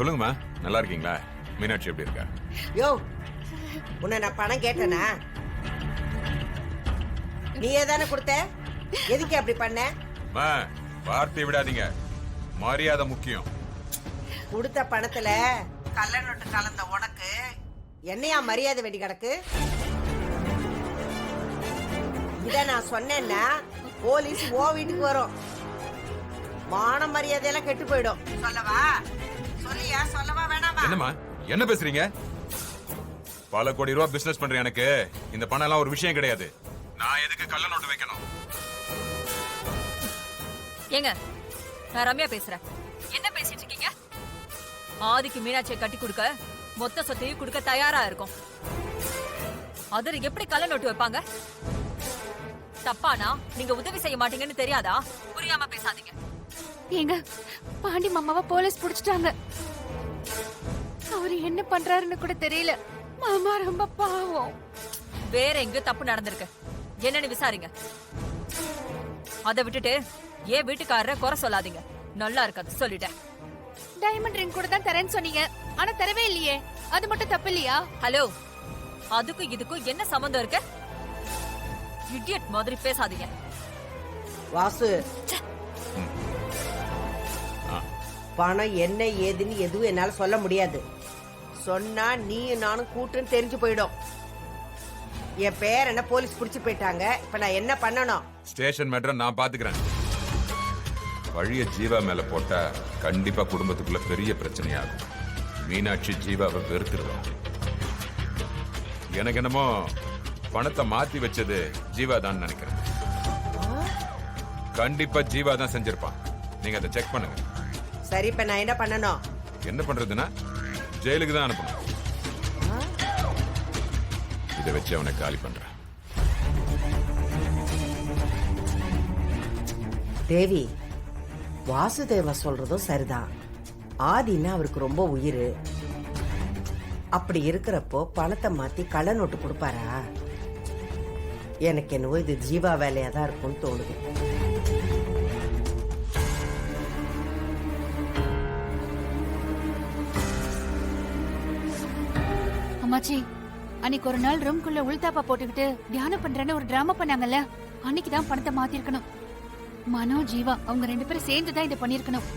சொல்லுங்கம்மா, நல்லா இருக்கீங்களா? மீனாட்சி எப்படி இருக்கா? யோ, உன்னை நான் பணம் கேட்டேனா? நீயே தானே கொடுத்த, எதுக்கு அப்படி பண்ண? அம்மா, வார்த்தை விடாதீங்க, மரியாதை முக்கியம். கொடுத்த பணத்துல கள்ள நோட்டு கலந்த உனக்கு என்னையா மரியாதை வெடி கிடக்கு? இத நான் சொன்னேன்னா போலீஸ் ஓ வீட்டுக்கு வரும், மான மரியாதையெல்லாம் கெட்டு போயிடும். சொல்லவா? சொல்லியா? சொல்லவா வேணாமா? என்னம்மா, என்ன பேசுறீங்க? பல கோடி ரூபாய் பிசினஸ் பண்ற எனக்கு இந்த பணம் எல்லாம் ஒரு விஷயம் கிடையாது. நான் எதுக்கு கள்ள நோட்டு வைக்கணும்? ஏங்க, நான் ரம்யா பேசுறேன். என்ன பேசிட்டு இருக்கீங்க? ஆதிக்கு மீனாட்சியை கட்டி கொடுக்க மொத்த சொத்தையும் கொடுக்க தயாரா இருக்கும். அதர் எப்படி கள்ள நோட்டு வைப்பாங்க? தப்பானா நீங்க உதவி செய்ய மாட்டீங்கன்னு தெரியாதா? புரியாம பேசாதீங்க. ஏங்க, பாண்டி மாமாவை போலீஸ் புடிச்சிட்டாங்க. அவரு என்ன பண்றாருன்னு கூட தெரியல. மாமா ரொம்ப பாவம். வேற எங்க தப்பு நடந்திருக்கு என்னன்னு விசாரிங்க. அதை விட்டுட்டு ஏன் வீட்டுக்காரரை குறை சொல்லாதீங்க. நல்லா இருக்காது, சொல்லிட்டேன். டைமண்ட் ரிங் கூட தான் தரேன்னு சொன்னீங்க, ஆனா தரவே இல்லையே. அது மட்டும் தப்பு இல்லையா? ஹலோ, அதுக்கும் இதுக்கும் என்ன சம்பந்தம் இருக்கு? இடியட் மாதிரி பேசாதீங்க. வாசு, பணம் என்ன ஏதுன்னு எதுவும் என்னால சொல்ல முடியாது. சொன்னா நீயும் நானும் கூட்டுன்னு தெரிஞ்சு போயிடும். என் பேர் என்ன போலீஸ் புடிச்சு போயிட்டாங்க. இப்ப நான் என்ன பண்ணணும்? ஸ்டேஷன் மேட்டரை நான் பாத்துக்கிறேன். வழிய ஜீவா மேல போட்டா கண்டிப்பா குடும்பத்துக்குள்ள பெரிய பிரச்சனையாகும். மீனாட்சி ஜீவாவை வெறுத்துருவா. எனக்கு என்னமோ பணத்தை மாத்தி வச்சது ஜீவா தான் நினைக்கிறேன். கண்டிப்பா ஜீவா தான் செஞ்சிருப்பான். நீங்க அதை செக் பண்ணுங்க. சரி, இப்ப நான் என்ன பண்ணணும்? என்ன பண்றதுன்னா ஜெயிலுக்கு தான் அனுப்பணும். இதை வச்சு அவனை காலி பண்றேன். தேவி, வாசுதேவ சொல்றதும் சரிதான். ஆதினா அவருக்கு ரொம்ப உயிர். அப்படி இருக்கிறப்போ பணத்தை மாத்தி கள்ள நோட்டு கொடுப்பாரா? எனக்கு என்னவோ இது ஜீவா வேலையா தான் இருக்கும்னு தோணுது. அம்மாச்சி, அன்னைக்கு ஒரு நாள் ரூம்குள்ள உள்தாப்பா போட்டுக்கிட்டு தியானம் பண்றேன்னு ஒரு டிராமா பண்ணாங்கல்ல, அன்னைக்குதான் பணத்தை மாத்திருக்கணும். மனோ, ஜீவா அவங்க 2 பேரும் சேர்ந்துதான் இதை பண்ணிருக்கணும்.